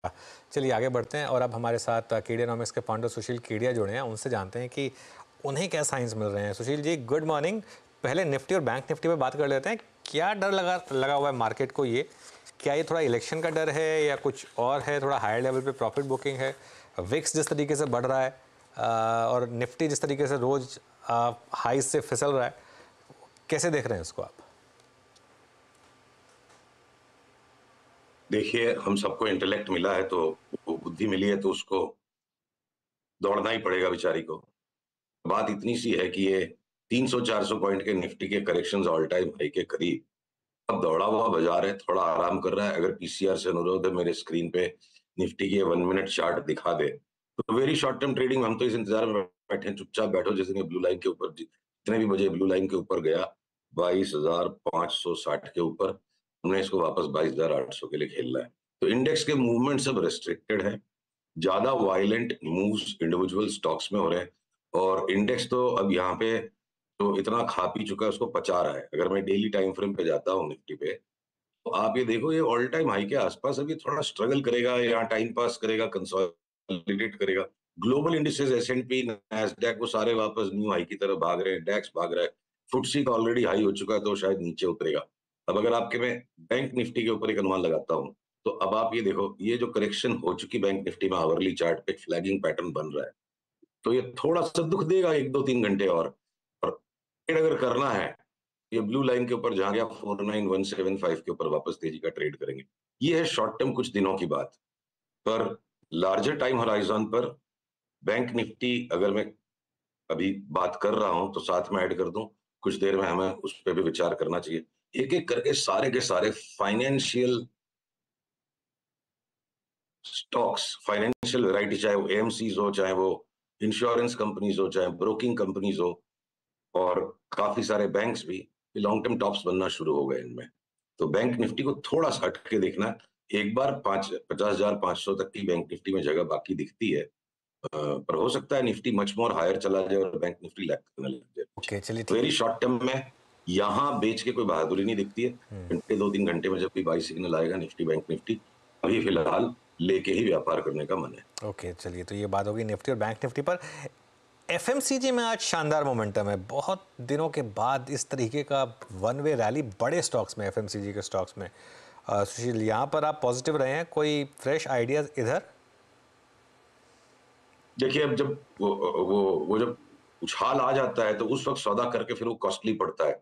चलिए आगे बढ़ते हैं और अब हमारे साथ केडियानॉमिक्स के फाउंडर सुशील केडिया जुड़े हैं। उनसे जानते हैं कि उन्हें क्या साइंस मिल रहे हैं। Sushil ji, good morning. पहले निफ्टी और बैंक निफ्टी पे बात कर लेते हैं। क्या डर लगा हुआ है मार्केट को? ये क्या ये थोड़ा इलेक्शन का डर है या कुछ और है? थोड़ा हायर लेवल पे प्रॉफिट बुकिंग है? विक्स जिस तरीके से बढ़ रहा है और निफ्टी जिस तरीके से रोज हाई से फिसल रहा है, कैसे देख रहे हैं उसको आप? देखिए, हम सबको इंटेलेक्ट मिला है, तो वो बुद्धि मिली है, तो उसको दौड़ना ही पड़ेगा बेचारी को। बात इतनी सी है कि ये 300-400 पॉइंट के निफ्टी के करेक्शंस ऑल टाइम हाई के करीब अब दौड़ा हुआ बाजार है, थोड़ा आराम कर रहा है। अगर पीसीआर से अनुरोध है, मेरे स्क्रीन पे निफ्टी की 1 मिनट चार्ट दिखा दे, तो वेरी शॉर्ट टर्म ट्रेडिंग। हम तो इस इंतजार में बैठे हैं, चुपचाप बैठो। जिस दिन ब्लू लाइन के ऊपर, जितने भी बजे ब्लू लाइन के ऊपर गया 22,560 के ऊपर, हमने इसको वापस 22,800 के लिए खेलना है। तो इंडेक्स के मूवमेंट सब रेस्ट्रिक्टेड है। ज्यादा वायलेंट मूव्स इंडिविजुअल स्टॉक्स में हो रहे हैं, और इंडेक्स तो अब यहाँ पे तो इतना खा पी चुका है, उसको पचा रहा है। अगर मैं डेली टाइम फ्रेम पे जाता हूँ निफ्टी पे, तो आप ये देखो, ये ऑल टाइम हाई के आसपास अभी थोड़ा स्ट्रगल करेगा, यहाँ टाइम पास करेगा, कंसोलिडेट करेगा। ग्लोबल इंडिसेस, एसएनपी, नैस्डैक, वो सारे वापस न्यू हाई की तरफ भाग रहे हैं। डैक्स भाग रहा है। फुटसी का ऑलरेडी हाई हो चुका है, तो शायद नीचे उतरेगा। अब अगर आपके मैं बैंक निफ्टी के ऊपर एक अनुमान लगाता हूँ, तो अब आप ये देखो, ये जो करेक्शन हो चुकी बैंक निफ्टी में आवरली चार्ट पे फ्लैगिंग पैटर्न बन रहा है, तो ये थोड़ा सा दुख देगा 1-2-3 घंटे और ट्रेड अगर करना है, ये ब्लू लाइन के ऊपर जहां गया 49175 के ऊपर वापस तेजी का ट्रेड करेंगे। ये है शॉर्ट टर्म कुछ दिनों की बात। पर लार्जर टाइम होराइजन पर बैंक निफ्टी अगर मैं अभी बात कर रहा हूं, तो साथ में ऐड कर दूं, कुछ देर में हमें उस पर भी विचार करना चाहिए। एक एक करके सारे के सारे फाइनेंशियल स्टॉक्स, फाइनेंशियल वैरायटी, चाहे वो एएमसीज हो, चाहे वो इंश्योरेंस कंपनीज हो, चाहे ब्रोकिंग कंपनीज हो, और काफी सारे बैंक्स भी लॉन्ग टर्म टॉप्स बनना शुरू हो गए इनमें। तो बैंक निफ्टी को थोड़ा सा हट के देखना। एक बार 50,500 तक की बैंक निफ्टी में जगह बाकी दिखती है, पर हो सकता है निफ्टी मच मोर हायर चला जाए और बैंक निफ्टी लैग करने लग जाए। ओके, चलिए ठीक। वेरी शॉर्ट टर्म में यहाँ बेच के कोई बहादुरी नहीं दिखती है। घंटे 2-3 घंटे में जब भी बाई सिग्नल आएगा निफ्टी बैंक निफ्टी, अभी फिलहाल लेके ही व्यापार करने का मन है। ओके, चलिए, तो ये बात होगी निफ्टी और बैंक निफ्टी पर। एफएमसीजी में आज शानदार मोमेंटम है। बहुत दिनों के बाद इस तरीके का वन वे रैली बड़े स्टॉक्स में, एफएमसीजी के स्टॉक्स में। सुशील, यहाँ पर आप पॉजिटिव रहे हैं, कोई फ्रेश आइडियाज इधर? देखिए, अब जब वो जब उछाल आ जाता है, तो उस वक्त सौदा करके फिर वो कॉस्टली पड़ता है।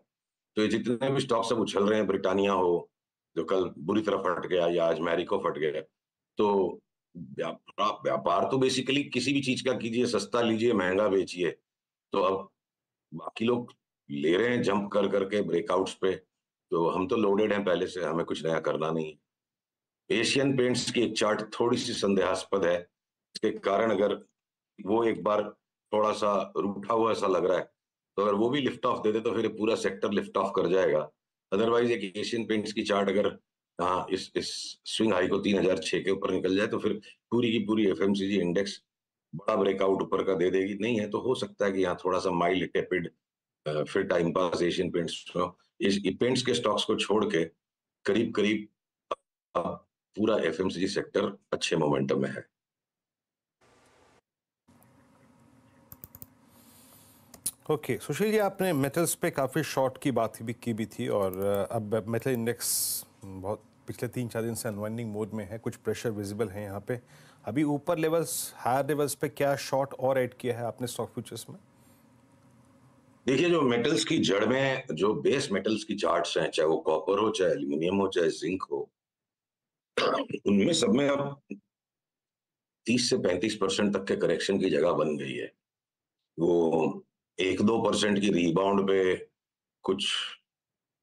तो ये जितने भी स्टॉक्स अब उछल रहे हैं, ब्रिटानिया हो जो कल बुरी तरह फट गया, या आज मैरिको फट गया, तो व्यापार तो बेसिकली किसी भी चीज का कीजिए, सस्ता लीजिए, महंगा बेचिए। तो अब बाकी लोग ले रहे हैं जंप कर करके ब्रेकआउट्स पे, तो हम तो लोडेड हैं पहले से, हमें कुछ नया करना नहीं है। एशियन पेंट्स की एक चार्ट थोड़ी सी संदेहास्पद है। इसके कारण अगर वो एक बार थोड़ा सा रूठा हुआ ऐसा लग रहा है, तो अगर वो भी लिफ्ट ऑफ दे दे, तो फिर ये पूरा सेक्टर लिफ्ट ऑफ कर जाएगा। अदरवाइज एक एशियन पेंट्स की चार्ट अगर हाँ इस स्विंग हाई को 3006 के ऊपर निकल जाए, तो फिर पूरी की पूरी एफएमसीजी इंडेक्स बड़ा ब्रेकआउट ऊपर का दे देगी। नहीं है तो हो सकता है कि यहाँ थोड़ा सा माइल्ड टेपिड फिर टाइम पास एशियन पेंट्स, इस पेंट्स के स्टॉक्स को छोड़ के करीब करीब पूरा एफएमसीजी सेक्टर अच्छे मोमेंटम में है। ओके सुशील जी, आपने मेटल्स पे काफ़ी शॉर्ट की बात भी थी, और अब मेटल इंडेक्स बहुत पिछले 3-4 दिन से अनवाइंडिंग मोड में है। कुछ प्रेशर विजिबल है यहाँ पे। अभी ऊपर लेवल्स, हायर लेवल्स पे क्या शॉर्ट और ऐड किया है आपने स्टॉक फ्यूचर्स में? देखिए, जो मेटल्स की जड़ में जो बेस मेटल्स की चार्ट्स हैं, चाहे वो कॉपर हो, चाहे एल्यूमिनियम हो, चाहे जिंक हो, उनमें सब में अब 30 से 35% तक के करेक्शन की जगह बन गई है। वो 1-2% की रीबाउंड पे कुछ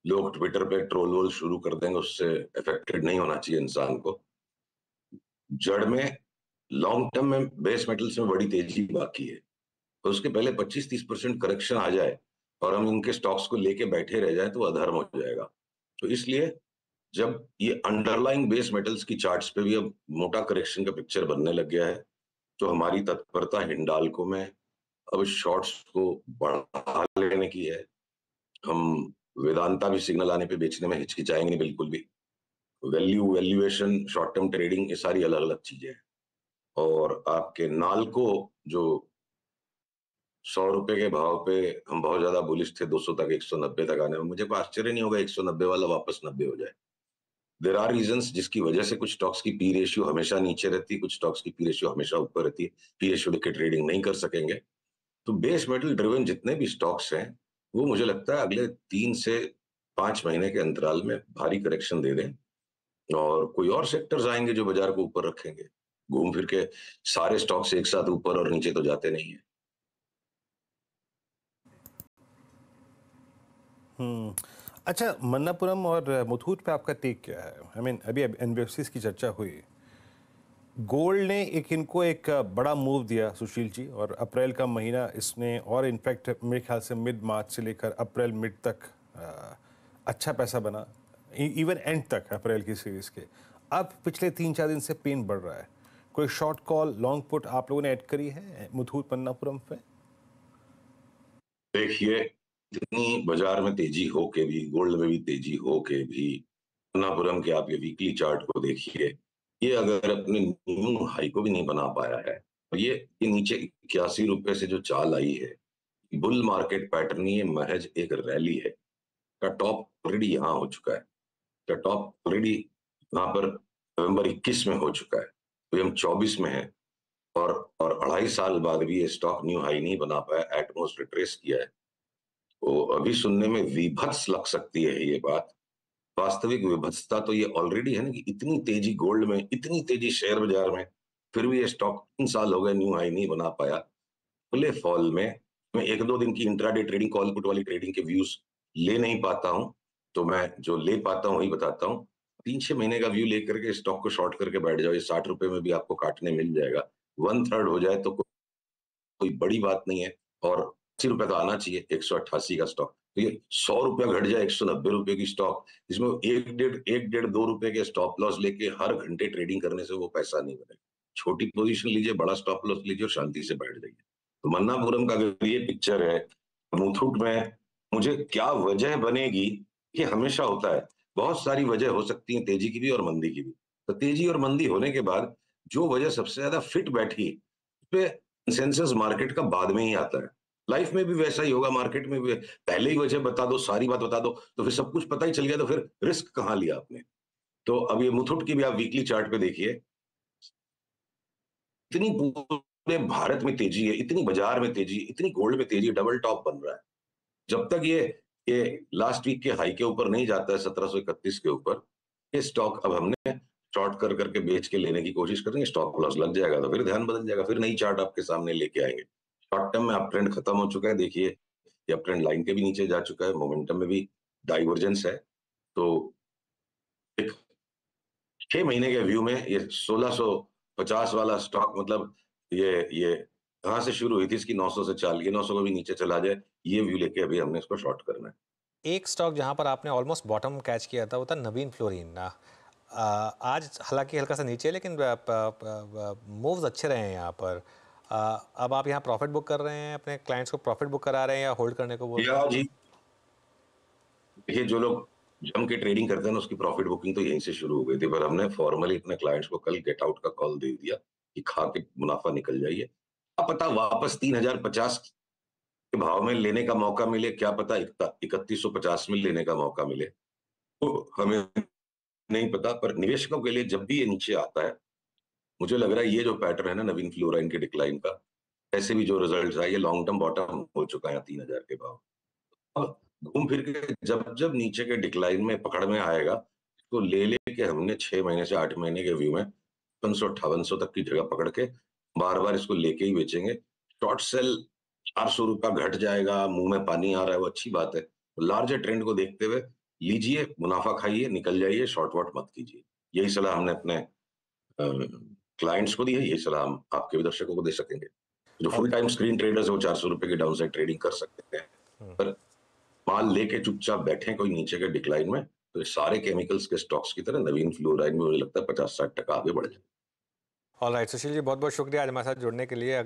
लोग ट्विटर पे ट्रोल वोल शुरू कर देंगे, उससे अफेक्टेड नहीं होना चाहिए इंसान को। जड़ में लॉन्ग टर्म में बेस मेटल्स में बड़ी तेजी बाकी है, तो उसके पहले 25-30% करेक्शन आ जाए और हम इनके स्टॉक्स को लेके बैठे रह जाए, तो अधर्म हो जाएगा। तो इसलिए जब ये अंडरलाइंग बेस मेटल्स की चार्ट्स पे भी अब मोटा करेक्शन का पिक्चर बनने लग गया है, तो हमारी तत्परता हिंडाल्को में अब शॉर्ट्स को बढ़ा लेने की है। हम वेदांता भी सिग्नल आने पे बेचने में हिचकिचाएंगे नहीं बिल्कुल भी। वैल्यूएशन, शॉर्ट टर्म ट्रेडिंग, ये सारी अलग अलग चीजें हैं। और आपके नालको जो 100 रुपए के भाव पे हम बहुत ज्यादा बुलिश थे, 200 तक, 190 तक आने में, मुझे कोई आश्चर्य नहीं होगा 190 वाला वापस 90 हो जाए। देर आर रीजंस जिसकी वजह से कुछ स्टॉक्स की पी रेशियो हमेशा नीचे रहती है, कुछ स्टॉक्स की पी रेशियो हमेशा ऊपर रहती है। पी रेशियो लेके ट्रेडिंग नहीं कर सकेंगे। तो बेस मेटल ड्रिवन जितने भी स्टॉक्स हैं, वो मुझे लगता है अगले 3 से 5 महीने के अंतराल में भारी करेक्शन दे दें, और कोई और सेक्टर्स आएंगे जो बाजार को ऊपर रखेंगे। घूम फिर के सारे स्टॉक्स एक साथ ऊपर और नीचे तो जाते नहीं है। अच्छा, मन्नापुरम और मुथूट पे आपका टेक क्या है? आई मीन अभी एनबीएफसीज की चर्चा हुई, गोल्ड ने इनको एक बड़ा मूव दिया सुशील जी, और अप्रैल का महीना इसने, और इनफैक्ट मेरे ख्याल से मिड मार्च से लेकर अप्रैल मिड तक अच्छा पैसा बना, इवन एंड तक अप्रैल की सीरीज के। अब पिछले 3-4 दिन से पेन बढ़ रहा है। कोई शॉर्ट कॉल, लॉन्ग पुट आप लोगों ने ऐड करी है मुथूट मन्नापुरम पे? देखिए, इतनी बाजार में तेजी हो के भी, गोल्ड में भी तेजी हो के भी, मन्नापुरम के आप ये वीकली चार्ट को देखिए, ये अगर अपने न्यू हाई को भी नहीं बना पाया है, और ये नीचे 81 रुपए से जो चाल आई है, बुल मार्केट पैटर्न, ये महज एक रैली है। का टॉप ऑलरेडी यहाँ हो चुका है, का टॉप ऑलरेडी यहाँ पर नवंबर 21 में हो चुका है, तो हम 24 में है, और 2.5 साल बाद भी ये स्टॉक न्यू हाई नहीं बना पाया, एटमोस्ट रिट्रेस किया है। तो अभी सुनने में विभत्स लग सकती है ये बात, वास्तविक विभत्सता तो ये ऑलरेडी है ना, कि इतनी तेजी गोल्ड में, इतनी तेजी शेयर बाजार में, फिर भी ये स्टॉक 3 साल हो गए न्यू हाई नहीं बना पाया। खुले फॉल में मैं 1-2 दिन की इंट्राडे ट्रेडिंग, कॉल पुट वाली ट्रेडिंग के व्यूज ले नहीं पाता हूं, तो मैं जो ले पाता हूं वही बताता हूं। 3-6 महीने का व्यू लेकर के स्टॉक को शॉर्ट करके बैठ जाओ, ये 60 रुपए में भी आपको काटने मिल जाएगा। 1/3 हो जाए तो कोई बड़ी बात नहीं है, और 80 रुपए का आना चाहिए 188 का स्टॉक। तो ये 100 रुपया घट जाए 190 रुपए की स्टॉक, जिसमें 1-1.5-2 रुपए के स्टॉप लॉस लेके हर घंटे ट्रेडिंग करने से वो पैसा नहीं बनेगा। छोटी पोजीशन लीजिए, बड़ा स्टॉप लॉस लीजिए और शांति से बैठ जाइए। तो मन्नापुरम का अगर ये पिक्चर है, मुथूट में मुझे क्या वजह बनेगी, ये हमेशा होता है, बहुत सारी वजह हो सकती है तेजी की भी और मंदी की भी। तो तेजी और मंदी होने के बाद जो वजह सबसे ज्यादा फिट बैठी, उस पे कंसेंसस मार्केट का बाद में ही आता है। लाइफ में भी वैसा ही होगा, मार्केट में भी पहले ही वजह बता दो, सारी बात बता दो, तो फिर सब कुछ पता ही चल गया, तो फिर रिस्क कहां लिया आपने। तो अब ये मुथूट की भी आप वीकली चार्ट पे देखिए, इतनी पूरे भारत में तेजी है, इतनी बाजार में तेजी, इतनी गोल्ड में तेजी, डबल टॉप बन रहा है। जब तक ये लास्ट वीक के हाई के ऊपर नहीं जाता है 1731 के ऊपर, ये स्टॉक अब हमने शॉर्ट कर करके बेच के लेने की कोशिश करेंगे, स्टॉप लॉस लग जाएगा तो फिर ध्यान बदल जाएगा, फिर नई चार्ट आपके सामने लेके आएंगे। शॉर्ट टर्म में अप ट्रेंड खत्म हो चुका है, देखिए ये अप ट्रेंड लाइन के भी नीचे जा चुका है, मोमेंटम में भी डाइवर्जेंस है। तो एक 6 महीने के व्यू में ये 1650 वाला स्टॉक, मतलब ये कहां से शुरू हुई थी इसकी, 900 से चाल, ये 900 को भी नीचे चला जाए, ये व्यू लेके अभी हमने इसको शॉर्ट करना है। एक स्टॉक जहां पर आपने ऑलमोस्ट बॉटम कैच किया था वो था नवीन फ्लोरिन। आज हालांकि हल्का सा नीचे, लेकिन मूव्स अच्छे रहे हैं यहाँ पर। अब आप यहाँ प्रॉफिट बुक कर रहे हैं, अपने क्लाइंट्स को प्रॉफिट बुक करा रहे हैं या होल्ड करने को बोल रहे हैं? जी, देखिए जो लोग जम के ट्रेडिंग करते हैं ना, उसकी प्रॉफिट बुकिंग तो यहीं से शुरू हो गई थी, पर हमने फॉर्मली अपने क्लाइंट्स को कल गेट आउट का कॉल दे दिया कि खा के मुनाफा निकल जाइए। क्या पता वापस 3050 के भाव में लेने का मौका मिले, क्या पता 3150 में लेने का मौका मिले, तो हमें नहीं पता। पर निवेशकों के लिए जब भी ये नीचे आता है, मुझे लग रहा है ये जो पैटर्न है ना नवीन फ्लोराइन के डिक्लाइन का, ऐसे भी जो रिजल्ट है, ये लॉन्ग टर्म बॉटम हो चुका है 3000 के भाव। अब घूम फिर के जब जब नीचे के डिक्लाइन में पकड़ में आएगा, तो ले लेके हमने 6 महीने से 8 महीने के व्यू में 558 तक की जगह पकड़ के बार बार इसको लेके ही बेचेंगे। शॉर्ट सेल 400 रुपया घट जाएगा, मुंह में पानी आ रहा है, वो अच्छी बात है। लार्जर ट्रेंड को देखते हुए लीजिए, मुनाफा खाइए, निकल जाइए, शॉर्ट वॉट मत कीजिए। यही सलाह हमने अपने क्लाइंट्स को दी है, यही सलाह हम आपके भी दर्शकों को दे सकेंगे। जो फुल टाइम स्क्रीन ट्रेडर्स है वो 400 रुपए की डाउन साइड ट्रेडिंग कर सकते हैं, पर माल लेके चुपचाप बैठे कोई नीचे के डिक्लाइन में, तो ये सारे केमिकल्स के स्टॉक्स की तरह नवीन फ्लोराइन में मुझे लगता है 50-60% आगे बढ़ जाए। ऑलराइट सुशील जी, बहुत बहुत शुक्रिया आज हमारे साथ जुड़ने के लिए।